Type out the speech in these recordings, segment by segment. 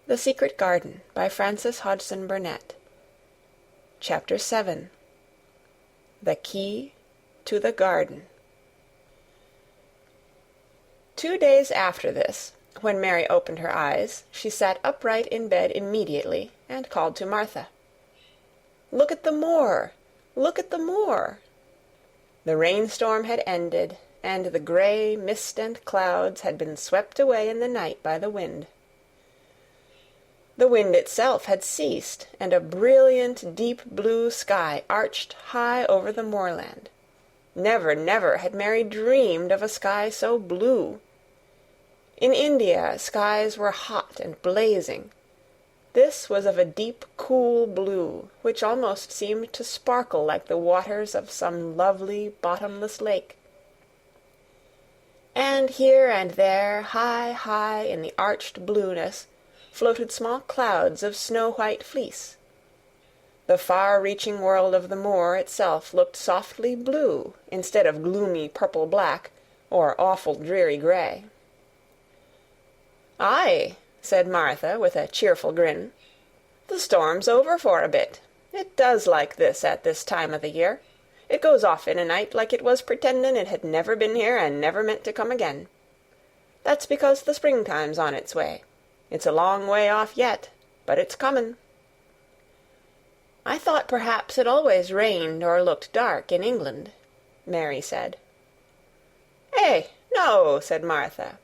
The Secret Garden by Frances Hodgson Burnett. Chapter 7. The Key to the Garden. 2 days after this, when Mary opened her eyes, she sat upright in bed immediately and called to Martha. "Look at the moor! Look at the moor!" The rainstorm had ended, and the grey mist and clouds had been swept away in the night by the wind. The wind itself had ceased, and a brilliant, deep blue sky arched high over the moorland. Never, never had Mary dreamed of a sky so blue. In India, skies were hot and blazing. This was of a deep, cool blue, which almost seemed to sparkle like the waters of some lovely, bottomless lake. And here and there, high, high in the arched blueness, floated small clouds of snow-white fleece. The far-reaching world of the moor itself looked softly blue instead of gloomy purple-black or awful dreary grey. "Aye," said Martha, with a cheerful grin. "The storm's over for a bit. It does like this at this time o' the year. It goes off in a night like it was pretendin' it had never been here and never meant to come again. That's because the springtime's on its way. It's a long way off yet, but it's comin'." "I thought perhaps it always rained or looked dark in England," Mary said. "Eh, no," said Martha,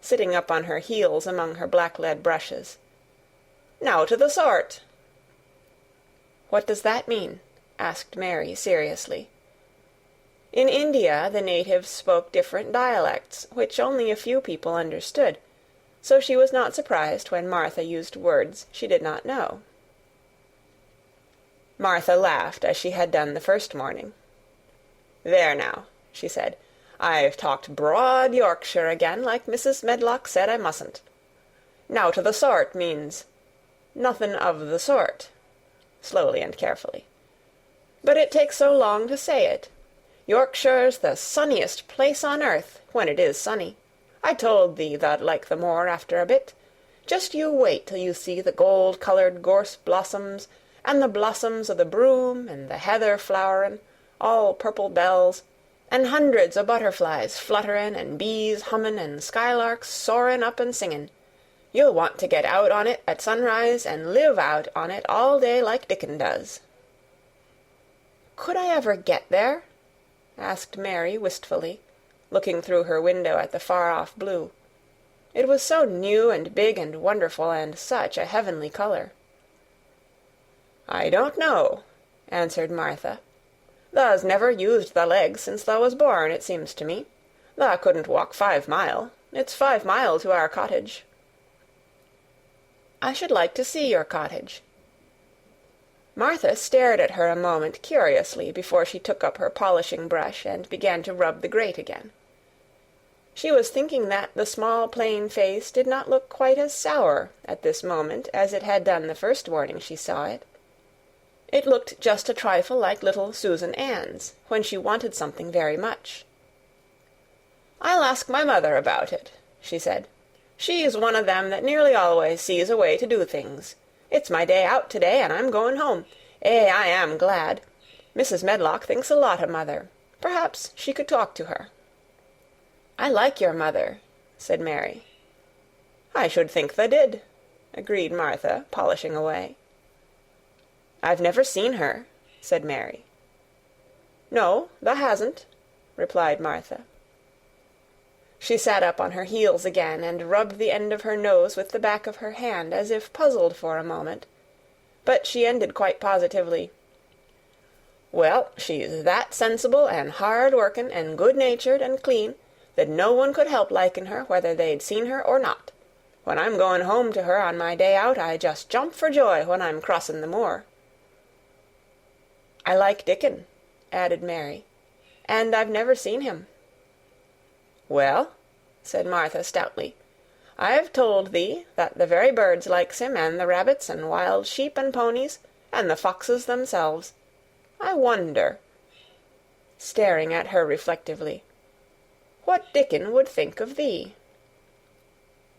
sitting up on her heels among her black-lead brushes. "Nowt o' the sort." "What does that mean?" asked Mary seriously. In India the natives spoke different dialects, which only a few people understood, so she was not surprised when Martha used words she did not know. Martha laughed as she had done the first morning. "There now," she said, "I've talked broad Yorkshire again, like Mrs. Medlock said I mustn't. Nowt o' the sort means nothin' of the sort," slowly and carefully. "But it takes so long to say it. Yorkshire's the sunniest place on earth, when it is sunny. I told thee thou'd like the moor after a bit. Just you wait till you see the gold-coloured gorse blossoms, and the blossoms o' the broom, and the heather flowerin', all purple bells, and hundreds o' butterflies flutterin', and bees hummin', and skylarks soarin' up and singin'. You'll want to get out on it at sunrise and live out on it all day like Dickon does." "Could I ever get there?" asked Mary wistfully, looking through her window at the far-off blue. It was so new and big and wonderful, and such a heavenly color. "I don't know," answered Martha. "Tha's never used thy legs since thou was born, it seems to me. Tha couldn't walk 5 mile. It's 5 mile to our cottage." "I should like to see your cottage." Martha stared at her a moment curiously before she took up her polishing brush and began to rub the grate again. She was thinking that the small plain face did not look quite as sour at this moment as it had done the first morning she saw it. It looked just a trifle like little Susan Ann's, when she wanted something very much. "I'll ask my mother about it," she said. "She's one of them that nearly always sees a way to do things. It's my day out today, and I'm going home. I am glad. Mrs. Medlock thinks a lot of mother. Perhaps she could talk to her." "I like your mother," said Mary. "I should think tha did," agreed Martha, polishing away. "I've never seen her," said Mary. "No, tha hasn't," replied Martha. She sat up on her heels again and rubbed the end of her nose with the back of her hand, as if puzzled for a moment. But she ended quite positively. "Well, she's that sensible and hard-workin' and good-natured and clean that no one could help liking her whether they'd seen her or not. When I'm going home to her on my day out, I just jump for joy when I'm crossin' the moor." "I like Dickon," added Mary, "and I've never seen him." "Well," said Martha stoutly, "I've told thee that the very birds likes him, and the rabbits, and wild sheep and ponies, and the foxes themselves. I wonder," staring at her reflectively, "what Dickon would think of thee."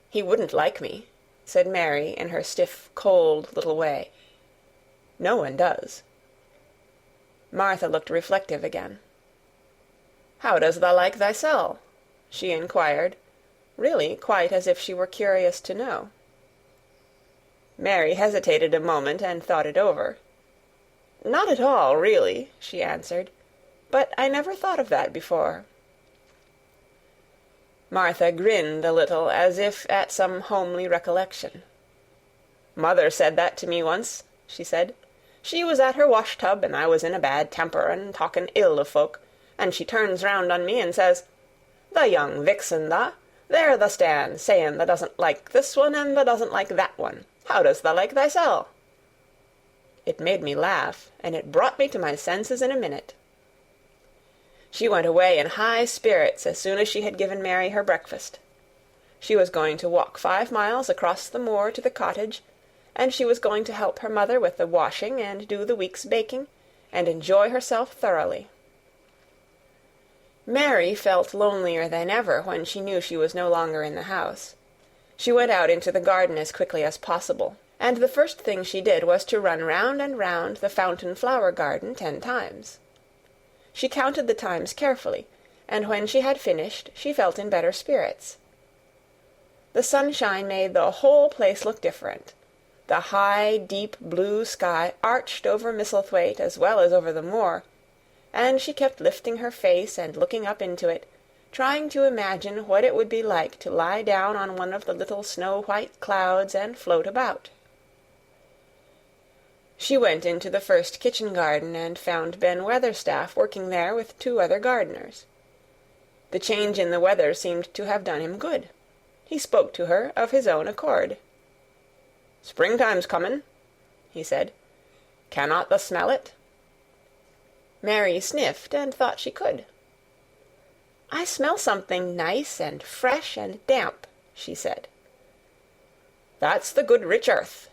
"He wouldn't like me," said Mary in her stiff, cold little way. "No one does." Martha looked reflective again. "How does thou like thysel'?" she inquired, really quite as if she were curious to know. Mary hesitated a moment and thought it over. "Not at all, really," she answered. "But I never thought of that before." Martha grinned a little as if at some homely recollection. "Mother said that to me once," she said. "She was at her wash-tub, and I was in a bad temper and talking ill of folk, and she turns round on me and says, 'The young vixen, tha, there tha stands, saying tha doesn't like this one and tha doesn't like that one. How does tha like thysel'?' It made me laugh, and it brought me to my senses in a minute." She went away in high spirits as soon as she had given Mary her breakfast. She was going to walk 5 miles across the moor to the cottage, and she was going to help her mother with the washing and do the week's baking, and enjoy herself thoroughly. Mary felt lonelier than ever when she knew she was no longer in the house. She went out into the garden as quickly as possible, and the first thing she did was to run round and round the fountain flower garden 10 times. She counted the times carefully, and when she had finished, she felt in better spirits. The sunshine made the whole place look different. The high, deep blue sky arched over Misselthwaite as well as over the moor, and she kept lifting her face and looking up into it, trying to imagine what it would be like to lie down on one of the little snow-white clouds and float about. She went into the first kitchen garden and found Ben Weatherstaff working there with 2 other gardeners. The change in the weather seemed to have done him good. He spoke to her of his own accord. "Springtime's comin'," he said. "Cannot thou smell it?" Mary sniffed and thought she could. "I smell something nice and fresh and damp," she said. "That's the good rich earth,"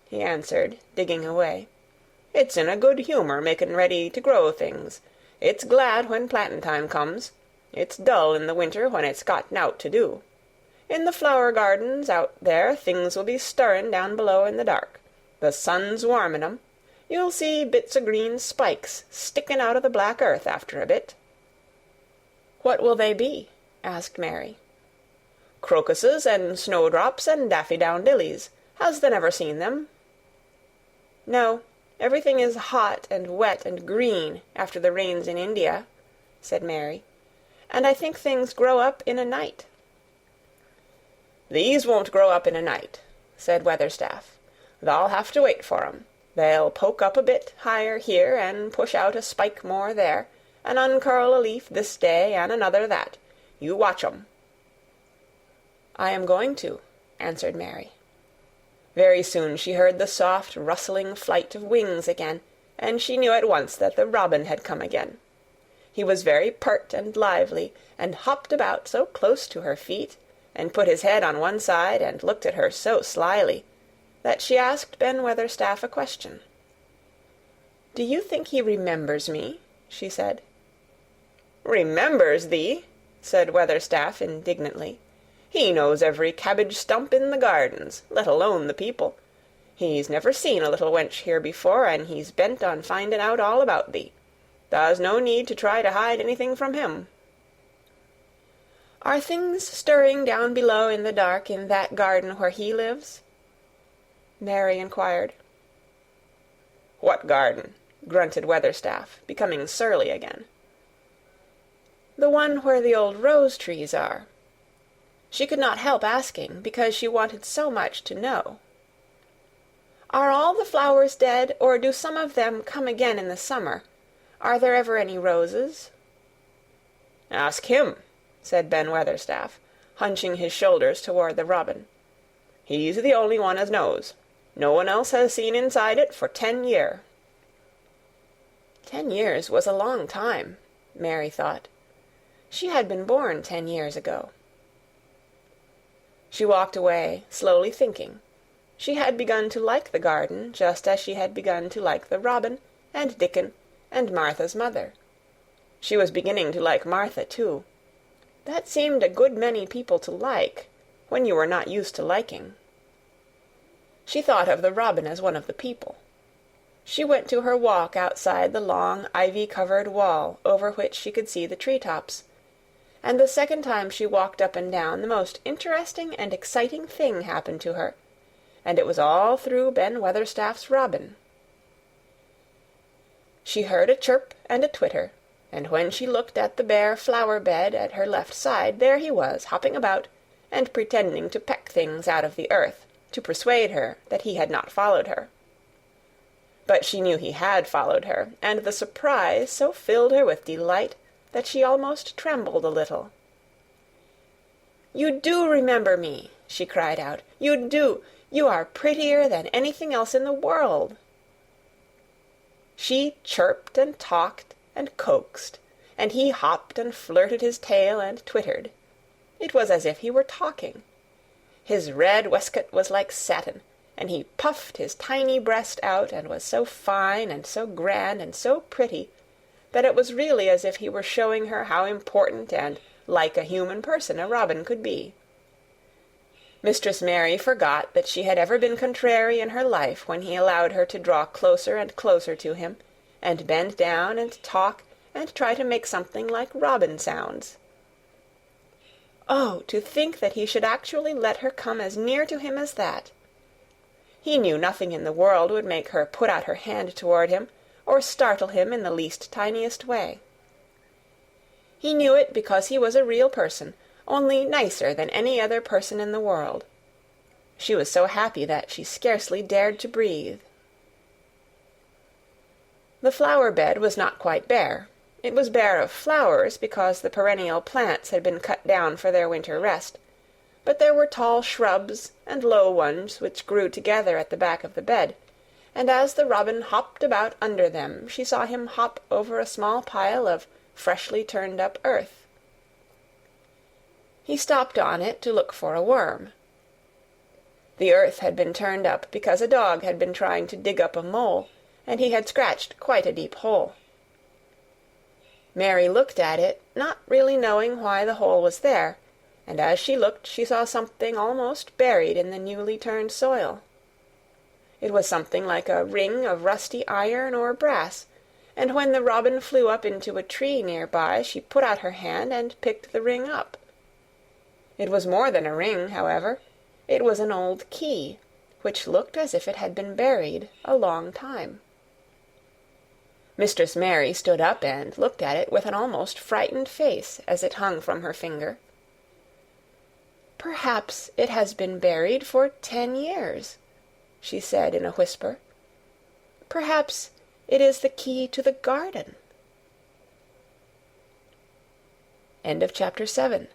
he answered, digging away. "It's in a good humour making ready to grow things. It's glad when plantin' time comes. It's dull in the winter when it's got nowt to do. In the flower gardens out there things will be stirring down below in the dark. The sun's warming 'em. You'll see bits o' green spikes sticking out of the black earth after a bit." "What will they be?" asked Mary. "Crocuses and snowdrops and daffydowndillies. Has thou never seen them?" "No, everything is hot and wet and green after the rains in India," said Mary, "and I think things grow up in a night." "These won't grow up in a night," said Weatherstaff. "Thou'll have to wait for 'em. They'll poke up a bit higher here, and push out a spike more there, and uncurl a leaf this day and another that. You watch 'em." "I am going to," answered Mary. Very soon she heard the soft rustling flight of wings again, and she knew at once that the robin had come again. He was very pert and lively, and hopped about so close to her feet, and put his head on one side and looked at her so slyly, that she asked Ben Weatherstaff a question. "Do you think he remembers me?" she said. "Remembers thee?" said Weatherstaff indignantly. "He knows every cabbage stump in the gardens, let alone the people. He's never seen a little wench here before, and he's bent on finding out all about thee. Thou's no need to try to hide anything from him." "Are things stirring down below in the dark in that garden where he lives?" Mary inquired. "What garden?" grunted Weatherstaff, becoming surly again. "The one where the old rose-trees are." She could not help asking, because she wanted so much to know. "Are all the flowers dead, or do some of them come again in the summer? Are there ever any roses?" "Ask him," said Ben Weatherstaff, hunching his shoulders toward the robin. "He's the only one as knows. No one else has seen inside it for 10 year." 10 years was a long time, Mary thought. She had been born 10 years ago. She walked away, slowly thinking. She had begun to like the garden, just as she had begun to like the robin, and Dickon, and Martha's mother. She was beginning to like Martha, too. That seemed a good many people to like, when you were not used to liking. She thought of the robin as one of the people. She went to her walk outside the long ivy-covered wall over which she could see the tree-tops, and the second time she walked up and down the most interesting and exciting thing happened to her, and it was all through Ben Weatherstaff's robin. She heard a chirp and a twitter, and when she looked at the bare flower-bed at her left side, there he was, hopping about, and pretending to peck things out of the earth, to persuade her that he had not followed her. But she knew he had followed her, and the surprise so filled her with delight that she almost trembled a little. "You do remember me," she cried out. "You do! You are prettier than anything else in the world." She chirped and talked and coaxed, and he hopped and flirted his tail and twittered. It was as if he were talking. His red waistcoat was like satin, and he puffed his tiny breast out and was so fine and so grand and so pretty that it was really as if he were showing her how important and like a human person a robin could be. Mistress Mary forgot that she had ever been contrary in her life when he allowed her to draw closer and closer to him, and bend down and talk and try to make something like robin sounds. Oh, to think that he should actually let her come as near to him as that! He knew nothing in the world would make her put out her hand toward him, or startle him in the least tiniest way. He knew it because he was a real person, only nicer than any other person in the world. She was so happy that she scarcely dared to breathe. The flower-bed was not quite bare. It was bare of flowers because the perennial plants had been cut down for their winter rest, but there were tall shrubs and low ones which grew together at the back of the bed, and as the robin hopped about under them she saw him hop over a small pile of freshly turned-up earth. He stopped on it to look for a worm. The earth had been turned up because a dog had been trying to dig up a mole, and he had scratched quite a deep hole. Mary looked at it, not really knowing why the hole was there, and as she looked she saw something almost buried in the newly turned soil. It was something like a ring of rusty iron or brass, and when the robin flew up into a tree near by she put out her hand and picked the ring up. It was more than a ring, however. It was an old key, which looked as if it had been buried a long time. Mistress Mary stood up and looked at it with an almost frightened face as it hung from her finger. "Perhaps it has been buried for 10 years," she said in a whisper. "Perhaps it is the key to the garden." End of chapter 7.